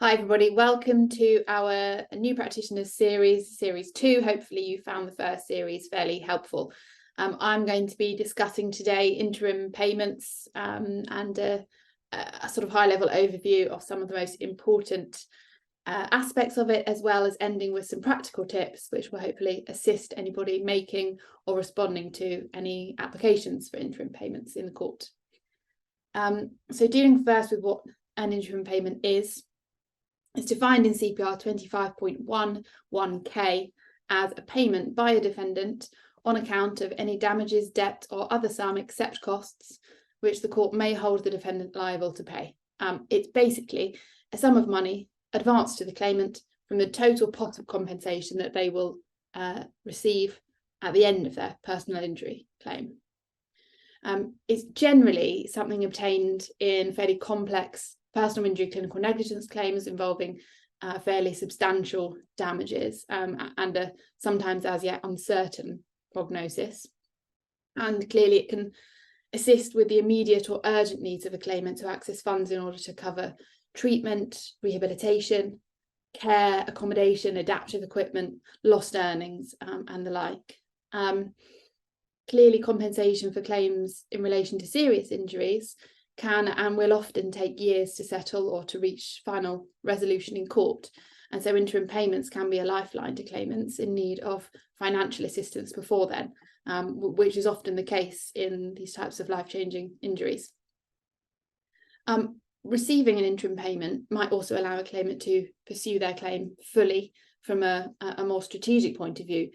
Hi everybody, welcome to our new practitioners series 2. Hopefully you found the first series fairly helpful. I'm going to be discussing today interim payments and a sort of high-level overview of some of the most important aspects of it, as well as ending with some practical tips which will hopefully assist anybody making or responding to any applications for interim payments in the court. So dealing first with what an interim payment is. It's defined in CPR 25.11K as a payment by a defendant on account of any damages, debt or other sum except costs which the court may hold the defendant liable to pay. It's basically a sum of money advanced to the claimant from the total pot of compensation that they will receive at the end of their personal injury claim. It's generally something obtained in fairly complex personal injury clinical negligence claims involving fairly substantial damages and a sometimes as yet uncertain prognosis. And clearly it can assist with the immediate or urgent needs of a claimant to access funds in order to cover treatment, rehabilitation, care, accommodation, adaptive equipment, lost earnings and the like. Clearly compensation for claims in relation to serious injuries can and will often take years to settle or to reach final resolution in court. And so interim payments can be a lifeline to claimants in need of financial assistance before then, which is often the case in these types of life-changing injuries. Receiving an interim payment might also allow a claimant to pursue their claim fully from a more strategic point of view.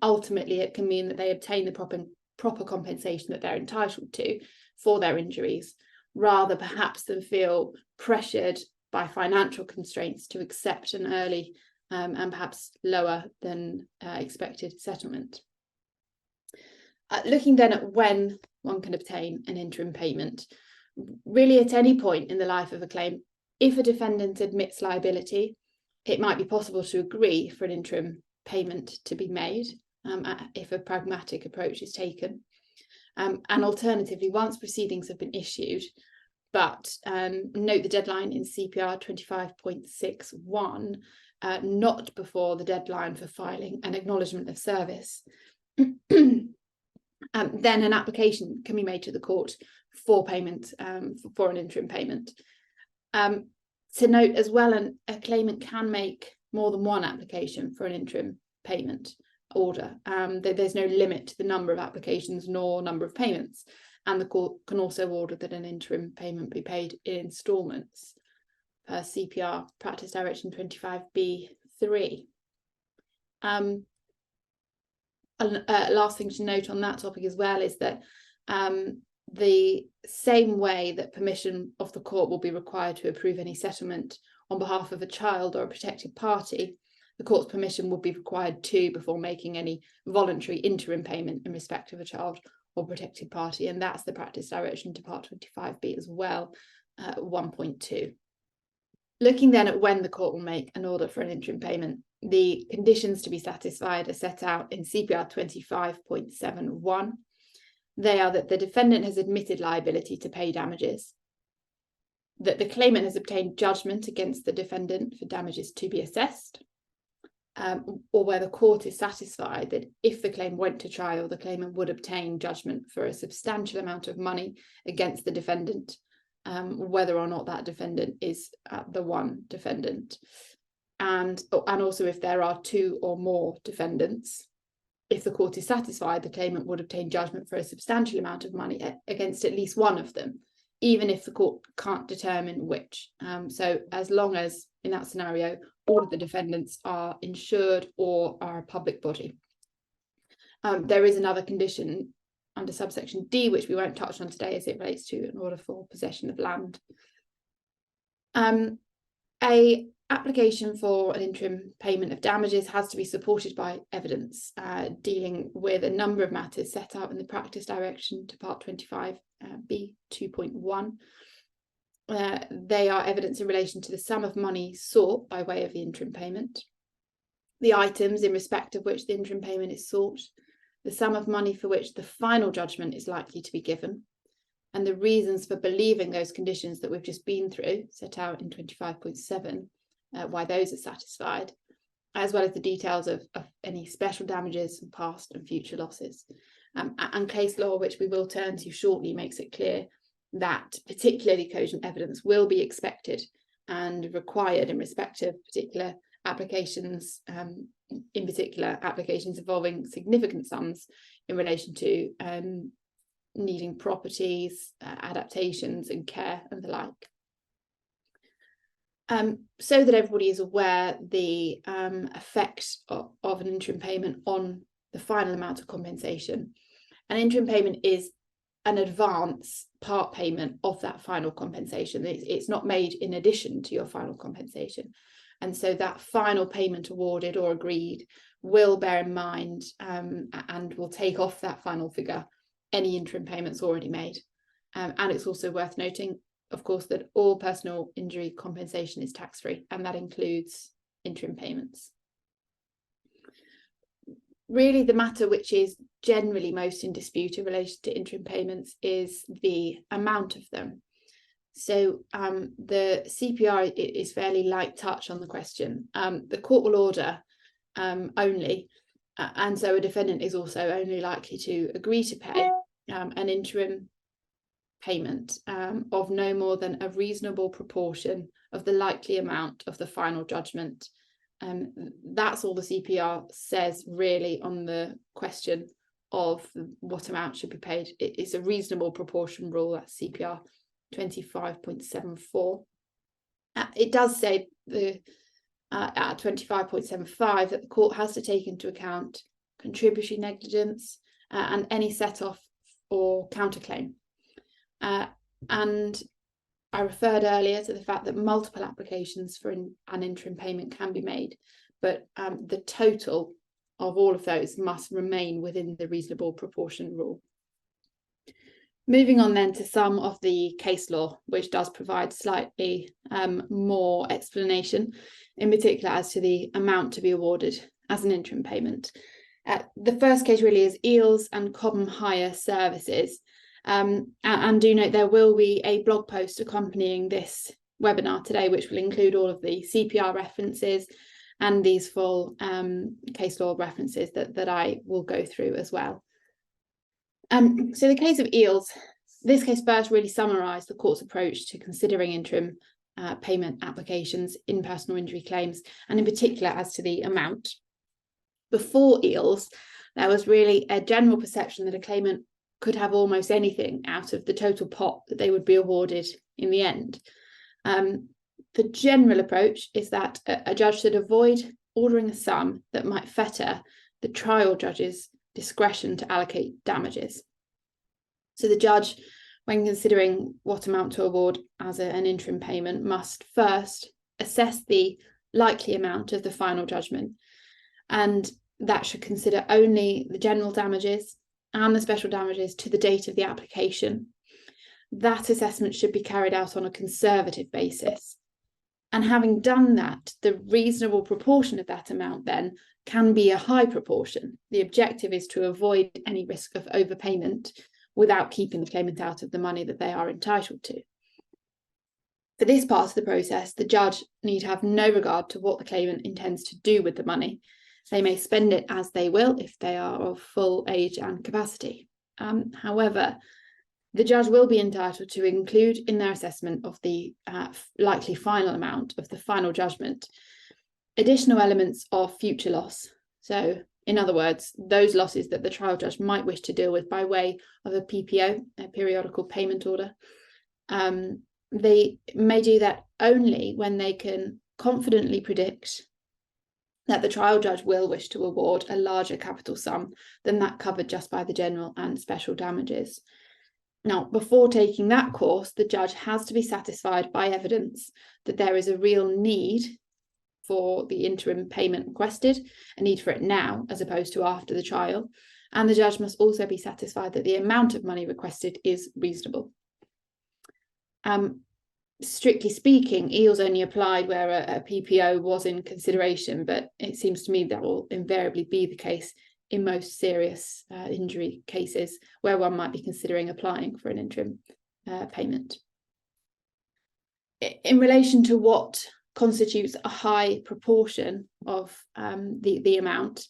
Ultimately, it can mean that they obtain the proper compensation that they're entitled to for their injuries, rather perhaps than feel pressured by financial constraints to accept an early and perhaps lower than expected settlement. Looking then at when one can obtain an interim payment, really at any point in the life of a claim, if a defendant admits liability, it might be possible to agree for an interim payment to be made if a pragmatic approach is taken. And alternatively, once proceedings have been issued, but note the deadline in CPR 25.61, not before the deadline for filing an acknowledgement of service, then an application can be made to the court for payment, for an interim payment. To note as well, a claimant can make more than one application for an interim payment order. There's no limit to the number of applications nor number of payments, and the court can also order that an interim payment be paid in instalments per CPR Practice Direction 25B3. Last thing to note on that topic as well is that the same way that permission of the court will be required to approve any settlement on behalf of a child or a protected party, the court's permission would be required too before making any voluntary interim payment in respect of a child or protected party, and that's the practice direction to Part 25B as well, 1.2. Looking then at when the court will make an order for an interim payment, the conditions to be satisfied are set out in CPR 25.71. They are that the defendant has admitted liability to pay damages, that the claimant has obtained judgment against the defendant for damages to be assessed, or where the court is satisfied that if the claim went to trial, the claimant would obtain judgment for a substantial amount of money against the defendant, whether or not that defendant is the one defendant. And also if there are two or more defendants, if the court is satisfied, the claimant would obtain judgment for a substantial amount of money against at least one of them, even if the court can't determine which. So as long as, in that scenario, all of the defendants are insured or are a public body. There is another condition under subsection D, which we won't touch on today as it relates to an order for possession of land. A application for an interim payment of damages has to be supported by evidence dealing with a number of matters set out in the practice direction to Part 25B 2.1. They are evidence in relation to the sum of money sought by way of the interim payment, the items in respect of which the interim payment is sought, the sum of money for which the final judgment is likely to be given, and the reasons for believing those conditions that we've just been through, set out in 25.7, why those are satisfied, as well as the details of any special damages and past and future losses. And case law, which we will turn to shortly, makes it clear that particularly cogent evidence will be expected and required in respect of particular applications, in particular applications involving significant sums in relation to needing properties, adaptations and care and the like. So that everybody is aware the effect of an interim payment on the final amount of compensation. An interim payment is an advance part payment of that final compensation. It's not made in addition to your final compensation. And so that final payment awarded or agreed will bear in mind and will take off that final figure any interim payments already made. And it's also worth noting, of course, that all personal injury compensation is tax-free, and that includes interim payments. Really, the matter which is generally most in dispute in relation to interim payments is the amount of them. So the CPR is fairly light touch on the question. The court will order only, and so a defendant is also only likely to agree to pay an interim payment of no more than a reasonable proportion of the likely amount of the final judgment. That's all the CPR says really on the question of what amount should be paid. It's a reasonable proportion rule, that's CPR 25.74. It does say at 25.75 that the court has to take into account contributory negligence and any set-off or counterclaim. And I referred earlier to the fact that multiple applications for an interim payment can be made, but the total of all of those must remain within the reasonable proportion rule. Moving on then to some of the case law, which does provide slightly more explanation, in particular as to the amount to be awarded as an interim payment. The first case really is Eels and Cobham Hire Services. And do note there will be a blog post accompanying this webinar today, which will include all of the CPR references and these full case law references that I will go through as well. So the case of Eels, this case first really summarised the court's approach to considering interim payment applications in personal injury claims, and in particular as to the amount. Before Eels, there was really a general perception that a claimant could have almost anything out of the total pot that they would be awarded in the end. The general approach is that a judge should avoid ordering a sum that might fetter the trial judge's discretion to allocate damages. So the judge, when considering what amount to award as an interim payment, must first assess the likely amount of the final judgment, and that should consider only the general damages and the special damages to the date of the application. That assessment should be carried out on a conservative basis. And having done that, the reasonable proportion of that amount then can be a high proportion. The objective is to avoid any risk of overpayment without keeping the claimant out of the money that they are entitled to. For this part of the process, the judge need have no regard to what the claimant intends to do with the money. They may spend it as they will if they are of full age and capacity. However, the judge will be entitled to include in their assessment of the likely final amount of the final judgment additional elements of future loss. So, in other words, those losses that the trial judge might wish to deal with by way of a PPO, a periodical payment order. They may do that only when they can confidently predict that the trial judge will wish to award a larger capital sum than that covered just by the general and special damages. Now, before taking that course, the judge has to be satisfied by evidence that there is a real need for the interim payment requested, a need for it now as opposed to after the trial, and the judge must also be satisfied that the amount of money requested is reasonable. Strictly speaking, EELS only applied where a PPO was in consideration, but it seems to me that will invariably be the case in most serious injury cases where one might be considering applying for an interim payment. In relation to what constitutes a high proportion of the amount.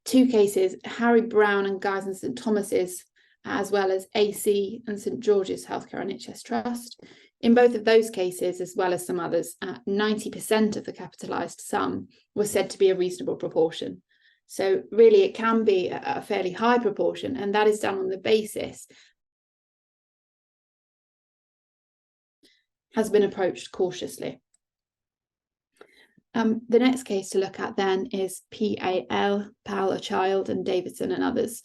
Two cases, Harry Brown and Guy's and St Thomas's, as well as AC and St George's Healthcare NHS Trust. In both of those cases, as well as some others, 90% of the capitalised sum was said to be a reasonable proportion. So really it can be a fairly high proportion, and that is done on the basis has been approached cautiously. The next case to look at then is PAL, Pal, a child, and Davidson and others.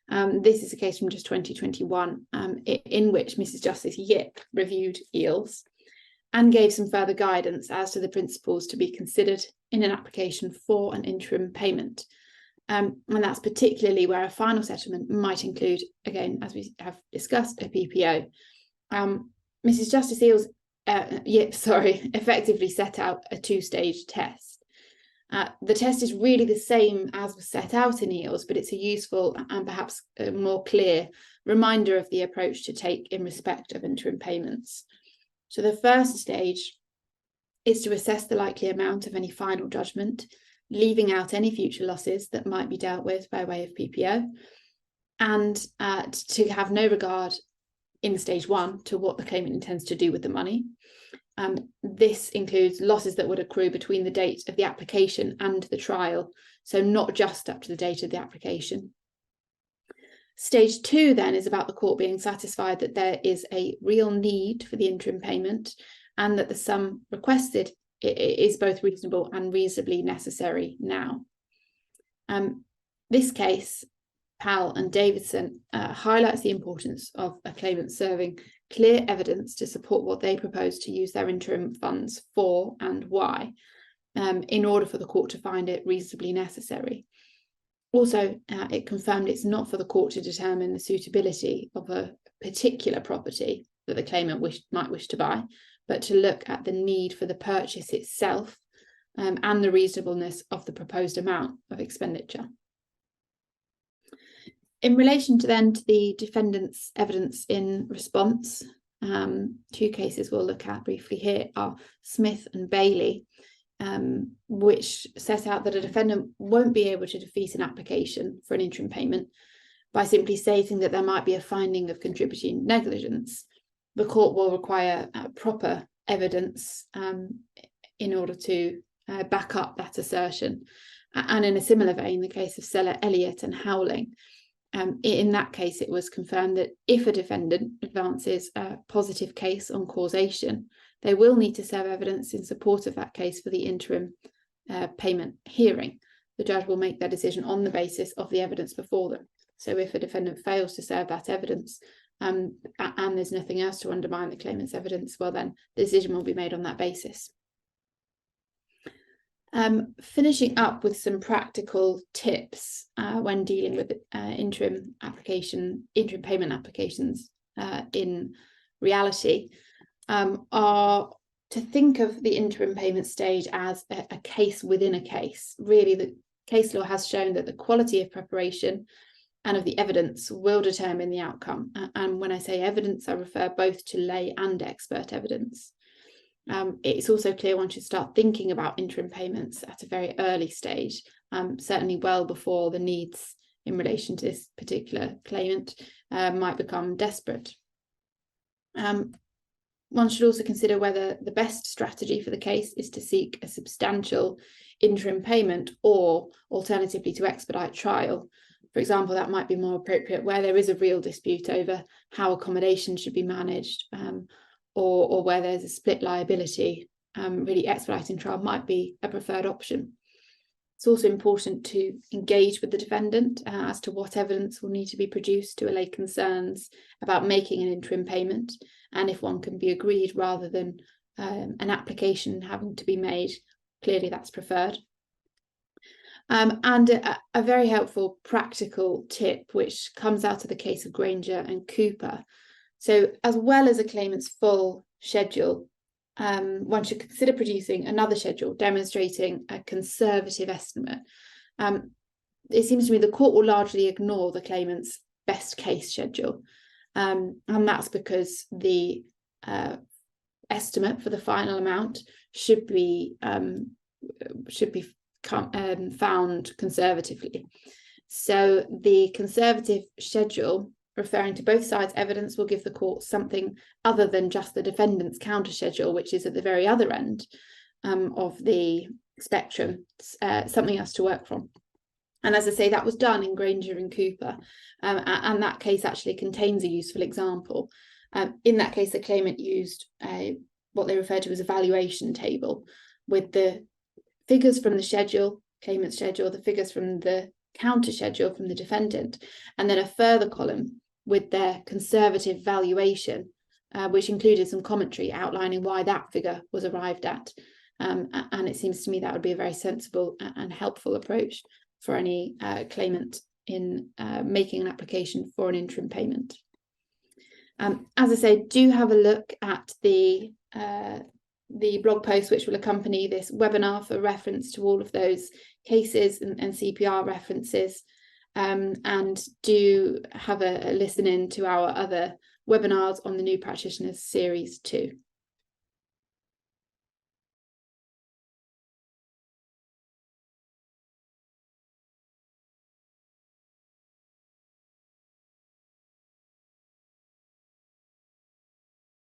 This is a case from just 2021 in which Mrs. Justice Yip reviewed EELS and gave some further guidance as to the principles to be considered in an application for an interim payment. And that's particularly where a final settlement might include, again, as we have discussed, a PPO. Mrs. Justice Yip effectively set out a two-stage test. The test is really the same as was set out in EELS, but it's a useful and perhaps a more clear reminder of the approach to take in respect of interim payments. So the first stage is to assess the likely amount of any final judgment, leaving out any future losses that might be dealt with by way of PPO, and to have no regard in stage one to what the claimant intends to do with the money. This includes losses that would accrue between the date of the application and the trial, so not just up to the date of the application. Stage two then is about the court being satisfied that there is a real need for the interim payment and that the sum requested is both reasonable and reasonably necessary now. This case, Powell and Davidson, highlights the importance of a claimant serving clear evidence to support what they propose to use their interim funds for and why, in order for the court to find it reasonably necessary. Also, it confirmed it's not for the court to determine the suitability of a particular property that the claimant might wish to buy, but to look at the need for the purchase itself and the reasonableness of the proposed amount of expenditure. In relation to the defendant's evidence in response, two cases we'll look at briefly here are Smith and Bailey, which set out that a defendant won't be able to defeat an application for an interim payment by simply stating that there might be a finding of contributing negligence. The court will require proper evidence in order to back up that assertion. And in a similar vein, the case of Seller, Elliott and Howling, in that case, it was confirmed that if a defendant advances a positive case on causation, they will need to serve evidence in support of that case for the interim payment hearing. The judge will make their decision on the basis of the evidence before them. So if a defendant fails to serve that evidence and there's nothing else to undermine the claimant's evidence, well then the decision will be made on that basis. Finishing up with some practical tips when dealing with interim payment applications in reality are to think of the interim payment stage as a case within a case. Really, the case law has shown that the quality of preparation and of the evidence will determine the outcome. And when I say evidence, I refer both to lay and expert evidence. It's also clear one should start thinking about interim payments at a very early stage, certainly well before the needs in relation to this particular claimant might become desperate. One should also consider whether the best strategy for the case is to seek a substantial interim payment or alternatively to expedite trial. For example, that might be more appropriate where there is a real dispute over how accommodation should be managed, or where there's a split liability. Really expediting trial might be a preferred option. It's also important to engage with the defendant as to what evidence will need to be produced to allay concerns about making an interim payment, and if one can be agreed rather than an application having to be made, clearly that's preferred. And a very helpful practical tip which comes out of the case of Granger and Cooper. So as well as a claimant's full schedule, one should consider producing another schedule demonstrating a conservative estimate. It seems to me the court will largely ignore the claimant's best case schedule. And that's because the estimate for the final amount should be found conservatively. So the conservative schedule, referring to both sides' evidence, will give the court something other than just the defendant's counter schedule, which is at the very other end of the spectrum, something else to work from. And as I say, that was done in Granger and Cooper, and that case actually contains a useful example. In that case, the claimant used what they refer to as a valuation table, with the figures from the schedule, claimant's schedule, the figures from the counter schedule from the defendant, and then a further column with their conservative valuation, which included some commentary outlining why that figure was arrived at. And it seems to me that would be a very sensible and helpful approach for any claimant in making an application for an interim payment. As I say, do have a look at the blog post which will accompany this webinar for reference to all of those cases and CPR references, and do have a listen in to our other webinars on the New Practitioners series too.